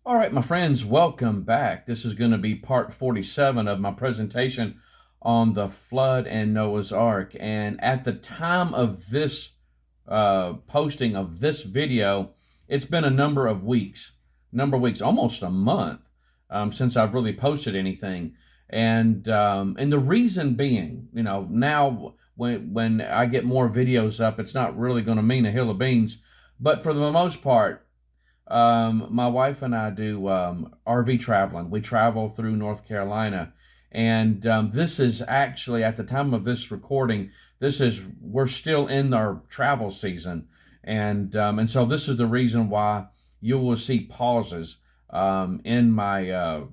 All right, my friends, welcome back. This is going to be part 47 of my presentation on the flood and Noah's Ark. And at the time of this posting of this video, it's been a number of weeks, almost a month since I've really posted anything. And the reason being, now when I get more videos up, it's not really going to mean a hill of beans. But for the most part, my wife and I do RV traveling. We travel through North Carolina, and this is actually at the time of this recording. We're still in our travel season, and so this is the reason why you will see pauses in my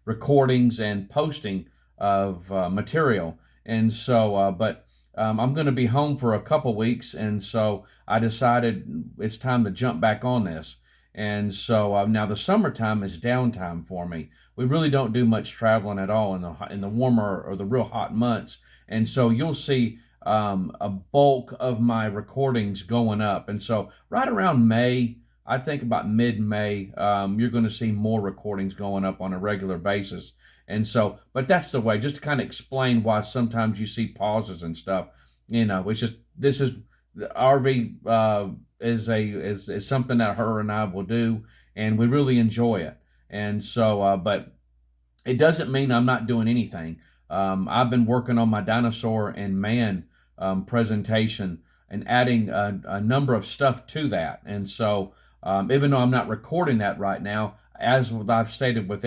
recordings and posting of material. And so, but I'm going to be home for a couple weeks, and so I decided it's time to jump back on this. And so now the summertime is downtime for me. We really don't do much traveling at all in the warmer or the real hot months, and so you'll see a bulk of my recordings going up. And so right around May, I think about mid-May, you're going to see more recordings going up on a regular basis. And so, but that's the way, just to kind of explain why sometimes you see pauses and stuff. It's just, this is, the RV is something that her and I will do, and we really enjoy it. And so, but it doesn't mean I'm not doing anything. I've been working on my dinosaur and man presentation and adding a number of stuff to that. And so, even though I'm not recording that right now, as I've stated with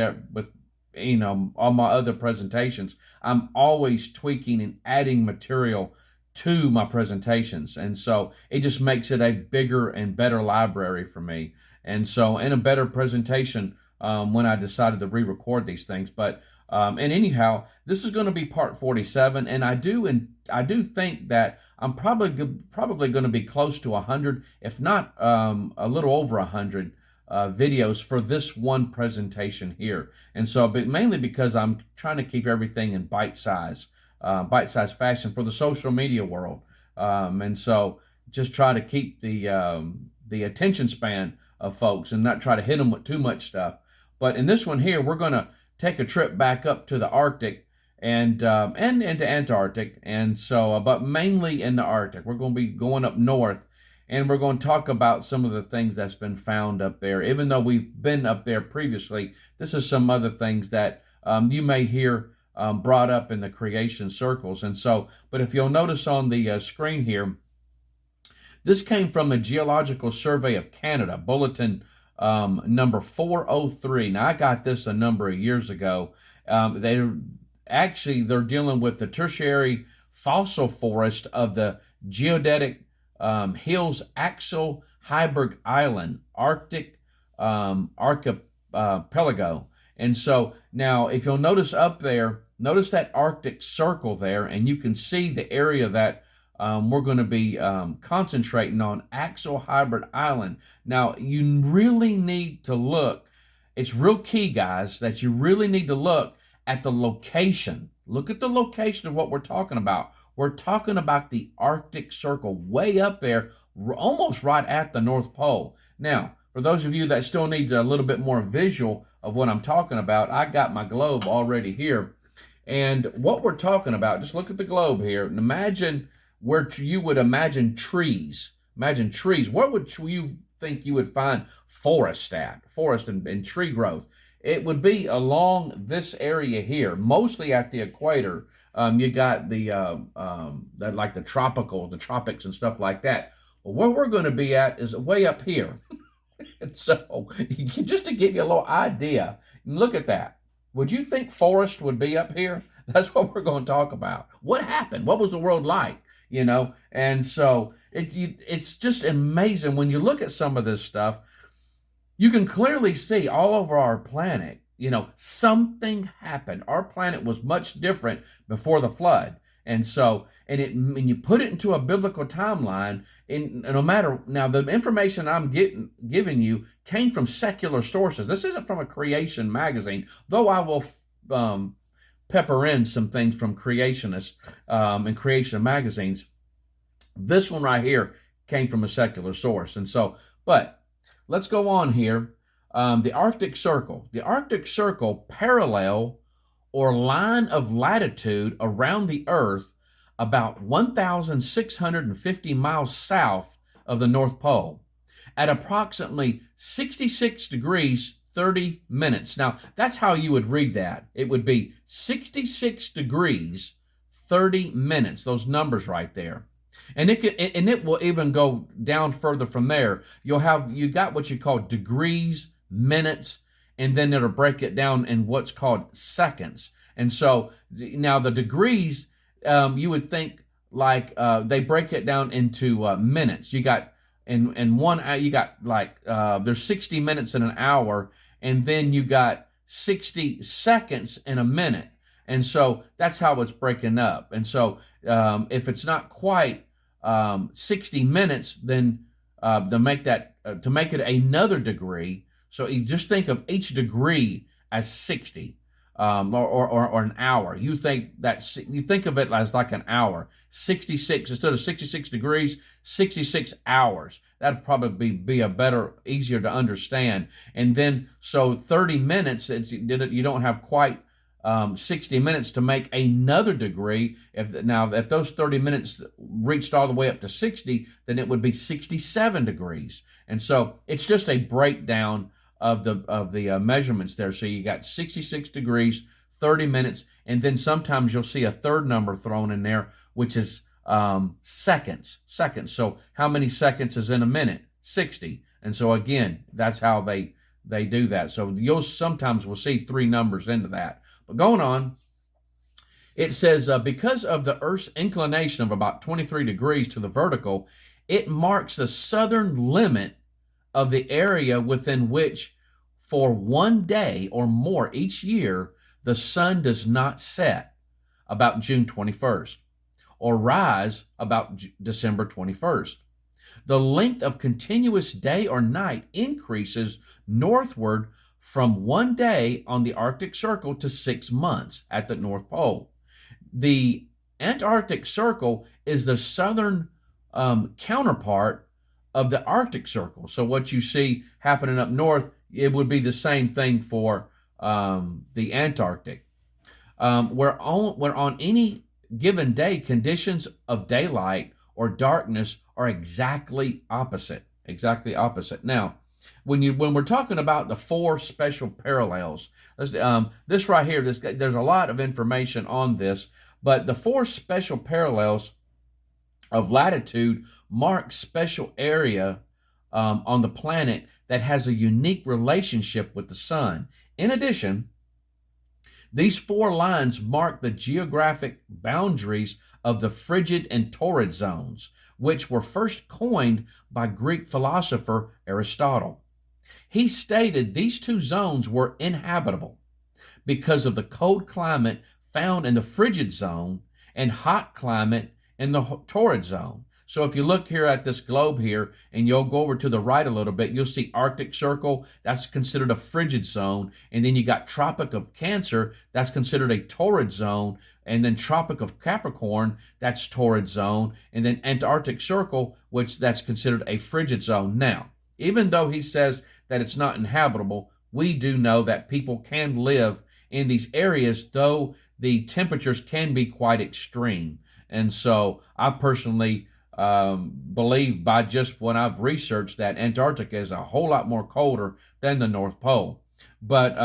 all my other presentations, I'm always tweaking and adding material to my presentations. And so it just makes it a bigger and better library for me. And so, and a better presentation when I decided to re-record these things. But and anyhow, this is going to be part 47, and I do think that I'm probably going to be close to 100, if not a little over 100 videos for this one presentation here. And so, but mainly because I'm trying to keep everything in bite-size fashion for the social media world. And so just try to keep the attention span of folks and not try to hit them with too much stuff. But in this one here, we're going to take a trip back up to the Arctic and into Antarctic. And so, but mainly in the Arctic. We're going to be going up north, and we're going to talk about some of the things that's been found up there. Even though we've been up there previously, this is some other things that you may hear brought up in the creation circles. And so, but if you'll notice on the screen here, this came from the Geological Survey of Canada, bulletin number 403. Now, I got this a number of years ago. They're dealing with the tertiary fossil forest of the geodetic hills Axel, Heiberg Island, Arctic archipelago. And so now, if you'll notice up there, notice that Arctic circle there, and you can see the area that we're going to be concentrating on, Axel Heiberg Island. Now, you really need to look. It's real key, guys, that you really need to look at the location. Look at the location of what we're talking about. We're talking about the Arctic Circle way up there, almost right at the North Pole. Now, for those of you that still need a little bit more visual of what I'm talking about, I got my globe already here. And what we're talking about, just look at the globe here and imagine where you would imagine trees. Imagine trees. What would you think you would find forest and tree growth? It would be along this area here, mostly at the equator. You got like the tropics and stuff like that. Well, where we're going to be at is way up here. And so, just to give you a little idea, look at that. Would you think forest would be up here? That's what we're going to talk about. What happened? What was the world like? And so it's just amazing when you look at some of this stuff. You can clearly see all over our planet, something happened. Our planet was much different before the flood. And so, when you put it into a biblical timeline, and no matter, now the information I'm giving you came from secular sources. This isn't from a creation magazine, though I will pepper in some things from creationists and creation magazines. This one right here came from a secular source. And so, but let's go on here. The Arctic Circle. The Arctic Circle parallel or line of latitude around the Earth about 1,650 miles south of the North Pole at approximately 66 degrees 30 minutes. Now, that's how you would read that. It would be 66 degrees 30 minutes, those numbers right there. And it will even go down further from there. You got what you call degrees, minutes, and then it'll break it down in what's called seconds. And so now the degrees, you would think like they break it down into minutes. You got in one you got like there's 60 minutes in an hour, and then you got 60 seconds in a minute. And so that's how it's breaking up. And so if it's not quite 60 minutes, then to make it another degree. So you just think of each degree as 60, or an hour. You think of it as like an hour. 66 instead of 66 degrees, 66 hours. That'd probably be a better, easier to understand. And then so 30 minutes. You don't have quite 60 minutes to make another degree. If those 30 minutes reached all the way up to 60, then it would be 67 degrees. And so it's just a breakdown of the measurements there. So you got 66 degrees, 30 minutes, and then sometimes you'll see a third number thrown in there, which is seconds. So how many seconds is in a minute? 60. And so again, that's how they do that. So you'll sometimes will see three numbers into that. But going on, it says, because of the Earth's inclination of about 23 degrees to the vertical, it marks the southern limit of the area within which, for one day or more each year, the sun does not set, about June 21st, or rise about December 21st. The length of continuous day or night increases northward from one day on the Arctic Circle to 6 months at the North Pole. The Antarctic Circle is the southern counterpart of the Arctic Circle. So what you see happening up north, it would be the same thing for the Antarctic. Where on any given day, conditions of daylight or darkness are exactly opposite. Exactly opposite. Now, when we're talking about the four special parallels, this right here, there's a lot of information on this, but the four special parallels of latitude mark special area on the planet that has a unique relationship with the sun. In addition, these four lines mark the geographic boundaries of the frigid and torrid zones, which were first coined by Greek philosopher Aristotle. He stated these two zones were inhabitable because of the cold climate found in the frigid zone and hot climate in the torrid zone. So if you look here at this globe here, and you'll go over to the right a little bit, you'll see Arctic Circle, that's considered a frigid zone. And then you got Tropic of Cancer, that's considered a torrid zone. And then Tropic of Capricorn, that's torrid zone. And then Antarctic Circle, which that's considered a frigid zone. Now, even though he says that it's not inhabitable, we do know that people can live in these areas, though the temperatures can be quite extreme. And so I personally believe, by just what I've researched, that Antarctica is a whole lot more colder than the North Pole. But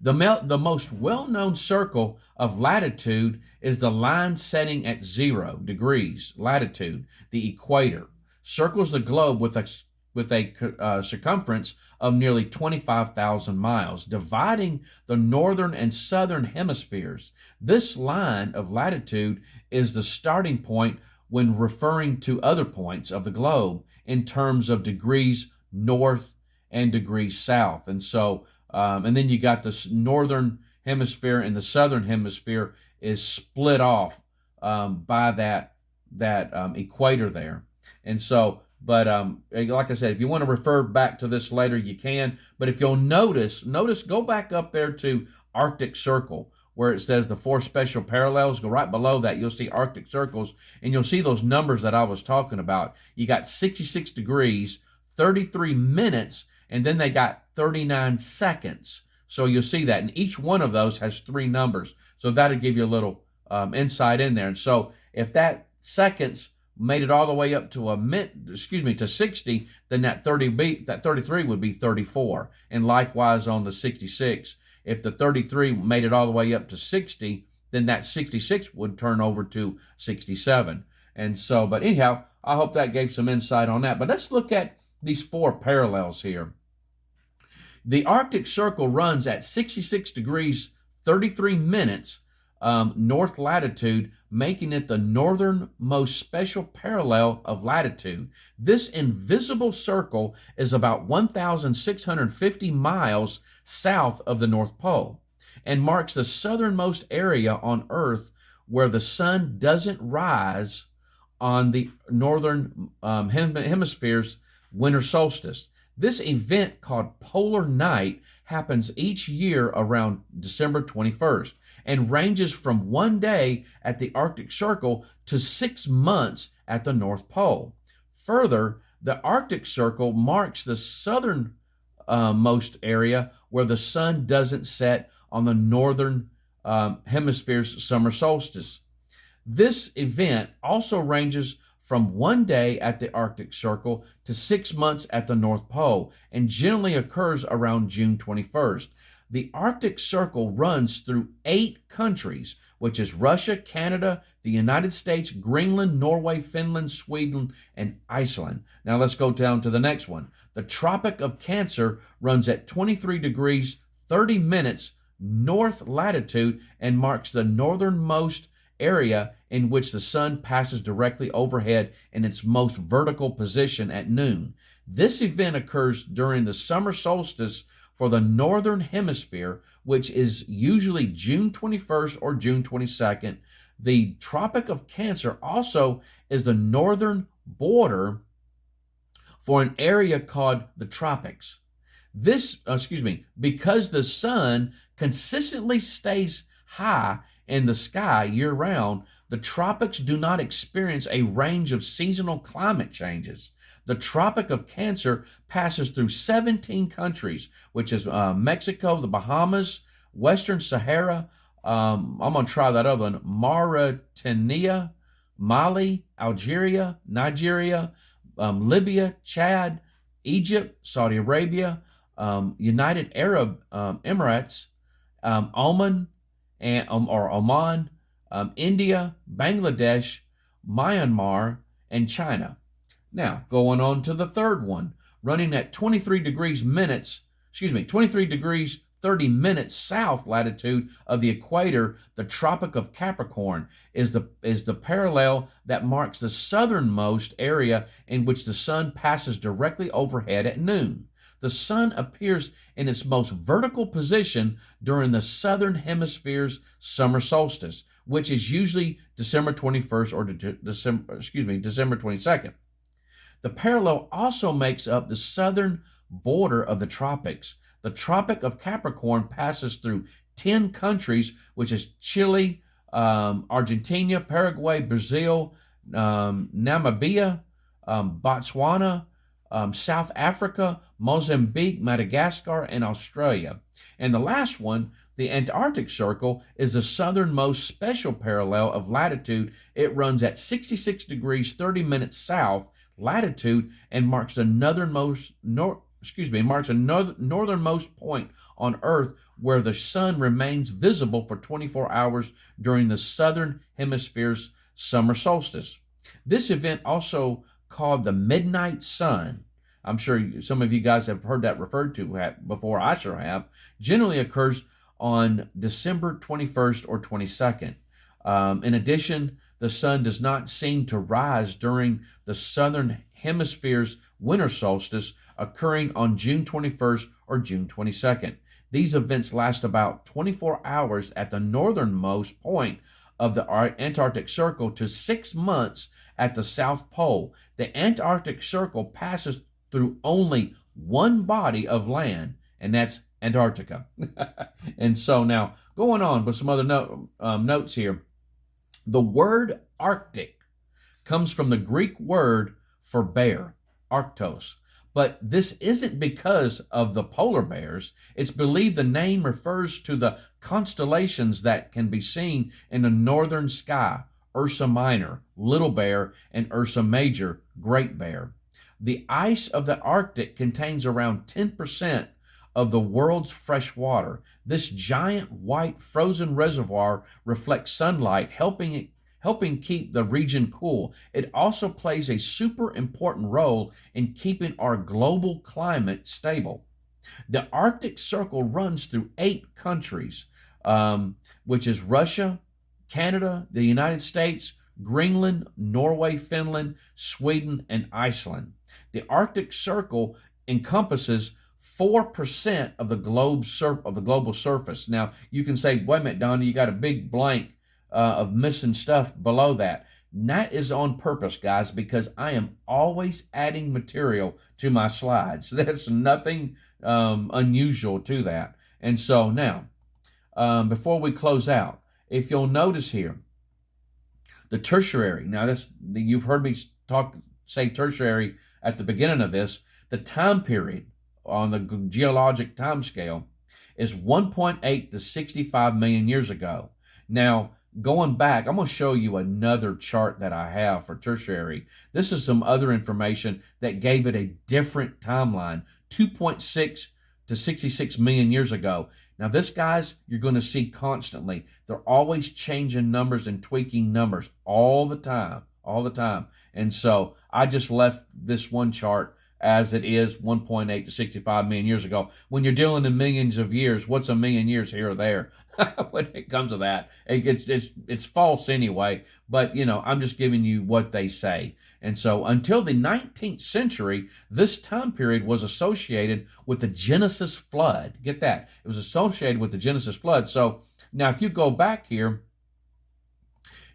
the most well-known circle of latitude is the line setting at 0 degrees latitude, the equator. Circles the globe with a circumference of nearly 25,000 miles, dividing the northern and southern hemispheres. This line of latitude is the starting point when referring to other points of the globe in terms of degrees north and degrees south. And so, and then you got this northern hemisphere, and the southern hemisphere is split off by that equator there. And so, but like I said, if you want to refer back to this later, you can. But if you'll notice, go back up there to Arctic Circle, where it says the four special parallels. Go right below that. You'll see Arctic circles, and you'll see those numbers that I was talking about. You got 66 degrees, 33 minutes, and then they got 39 seconds. So you'll see that, and each one of those has 3 numbers. So that'll give you a little insight in there. And so if that seconds made it all the way up to to 60, then that 33 would be 34. And likewise on the 66, if the 33 made it all the way up to 60, then that 66 would turn over to 67. And so, but anyhow, I hope that gave some insight on that. But let's look at these 4 parallels here. The Arctic Circle runs at 66 degrees 33 minutes north latitude, making it the northernmost special parallel of latitude. This invisible circle is about 1,650 miles south of the North Pole and marks the southernmost area on Earth where the sun doesn't rise on the northern hemisphere's winter solstice. This event, called polar night, happens each year around December 21st and ranges from 1 day at the Arctic Circle to 6 months at the North Pole. Further, the Arctic Circle marks the southern most area where the sun doesn't set on the northern hemisphere's summer solstice. This event also ranges from 1 day at the Arctic Circle to 6 months at the North Pole and generally occurs around June 21st. The Arctic Circle runs through 8 countries, which is Russia, Canada, the United States, Greenland, Norway, Finland, Sweden, and Iceland. Now let's go down to the next one. The Tropic of Cancer runs at 23 degrees 30 minutes north latitude and marks the northernmost area in which the sun passes directly overhead in its most vertical position at noon. This event occurs during the summer solstice for the northern hemisphere, which is usually June 21st or June 22nd. The Tropic of Cancer also is the northern border for an area called the tropics. Because the sun consistently stays high in the sky year-round, the tropics do not experience a range of seasonal climate changes. The Tropic of Cancer passes through 17 countries, which is Mexico, the Bahamas, Western Sahara, I'm going to try that other one, Mauritania, Mali, Algeria, Nigeria, Libya, Chad, Egypt, Saudi Arabia, United Arab Emirates, Oman, Oman, India, Bangladesh, Myanmar, and China. Now, going on to the third one, running at 23 degrees 30 minutes south latitude of the equator, the Tropic of Capricorn is the parallel that marks the southernmost area in which the sun passes directly overhead at noon. The sun appears in its most vertical position during the southern hemisphere's summer solstice, which is usually December 21st or December 22nd. The parallel also makes up the southern border of the tropics. The Tropic of Capricorn passes through 10 countries, which is Chile, Argentina, Paraguay, Brazil, Namibia, Botswana, South Africa, Mozambique, Madagascar, and Australia. And the last one, the Antarctic Circle, is the southernmost special parallel of latitude. It runs at 66 degrees 30 minutes south latitude and marks the northernmost point on Earth where the sun remains visible for 24 hours during the southern hemisphere's summer solstice. This event, also called the midnight sun, I'm sure some of you guys have heard that referred to before, I sure have, generally occurs on December 21st or 22nd. In addition, the sun does not seem to rise during the southern hemisphere's winter solstice, occurring on June 21st or June 22nd. These events last about 24 hours at the northernmost point of the Antarctic Circle to 6 months at the South Pole. The Antarctic Circle passes through only one body of land, and that's Antarctica. And so now, going on with some other notes here. The word Arctic comes from the Greek word for bear, arctos, But this isn't because of the polar bears. It's believed the name refers to the constellations that can be seen in the northern sky: Ursa Minor, Little Bear, and Ursa Major, Great Bear. The ice of the Arctic contains around 10% of the world's fresh water. This giant white frozen reservoir reflects sunlight, helping keep the region cool. It also plays a super important role in keeping our global climate stable. The Arctic Circle runs through 8 countries, which is Russia, Canada, the United States, Greenland, Norway, Finland, Sweden, and Iceland. The Arctic Circle encompasses 4% of the global surface. Now you can say, "Wait a minute, Donnie, you got a big blank of missing stuff below that." And that is on purpose, guys, because I am always adding material to my slides. There's nothing unusual to that. And so now, before we close out, if you'll notice here, the tertiary. Now, you've heard me say tertiary at the beginning of this. The time period on the geologic time scale is 1.8 to 65 million years ago. Now, going back, I'm going to show you another chart that I have for tertiary. This is some other information that gave it a different timeline, 2.6 to 66 million years ago. Now this, guys, you're going to see constantly. They're always changing numbers and tweaking numbers all the time. And so I just left this one chart as it is, 1.8 to 65 million years ago. When you're dealing in millions of years, what's a million years here or there? When it comes to that, it's false anyway. But I'm just giving you what they say. And so until the 19th century, this time period was associated with the Genesis flood. Get that? It was associated with the Genesis flood. So now if you go back here,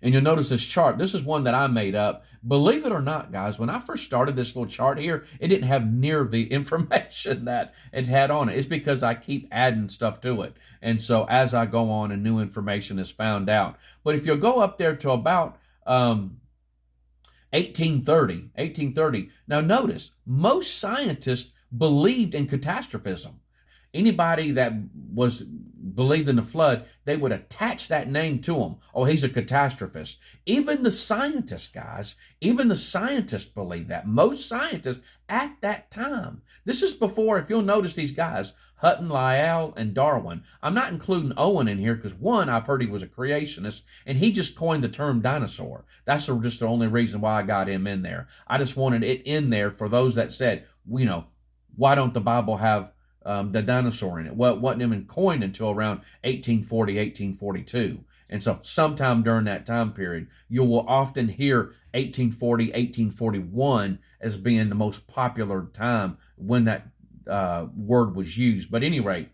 and you'll notice this chart. This is one that I made up. Believe it or not, guys, when I first started this little chart here, it didn't have near the information that it had on it. It's because I keep adding stuff to it. And so as I go on and new information is found out. But if you'll go up there to about 1830, now notice, most scientists believed in catastrophism. Anybody that believed in the flood, they would attach that name to him. Oh, he's a catastrophist. Even the scientists, guys, believe that. Most scientists at that time. This is before, if you'll notice these guys, Hutton, Lyell, and Darwin. I'm not including Owen in here because one, I've heard he was a creationist, and he just coined the term dinosaur. That's just the only reason why I got him in there. I just wanted it in there for those that said, why don't the Bible have the dinosaur in it? Well, it wasn't even coined until around 1840, 1842. And so sometime during that time period, you will often hear 1840, 1841 as being the most popular time when that word was used. But at any rate,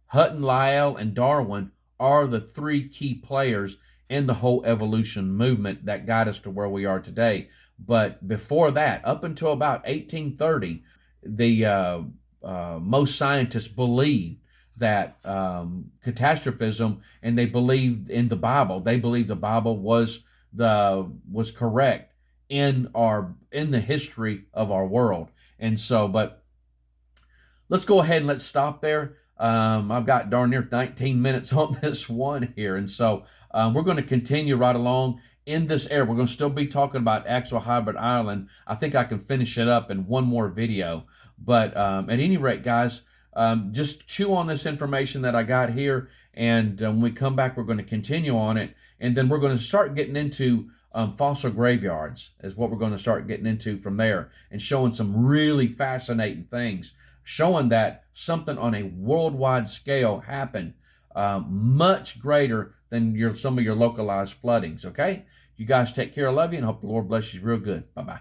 Hutton, Lyell, and Darwin are the 3 key players in the whole evolution movement that got us to where we are today. But before that, up until about 1830, the most scientists believed that catastrophism, and they believed in the Bible. They believed the Bible was correct in the history of our world. And so, but let's go ahead and let's stop there. I've got darn near 19 minutes on this one here, and so we're going to continue right along in this area. We're going to still be talking about Axel, Heiberg, Ireland. I think I can finish it up in one more video. But at any rate, guys, just chew on this information that I got here, and when we come back, we're going to continue on it, and then we're going to start getting into fossil graveyards is what we're going to start getting into from there, and showing some really fascinating things, showing that something on a worldwide scale happened much greater than some of your localized floodings, okay? You guys take care. I love you, and hope the Lord bless you real good. Bye-bye.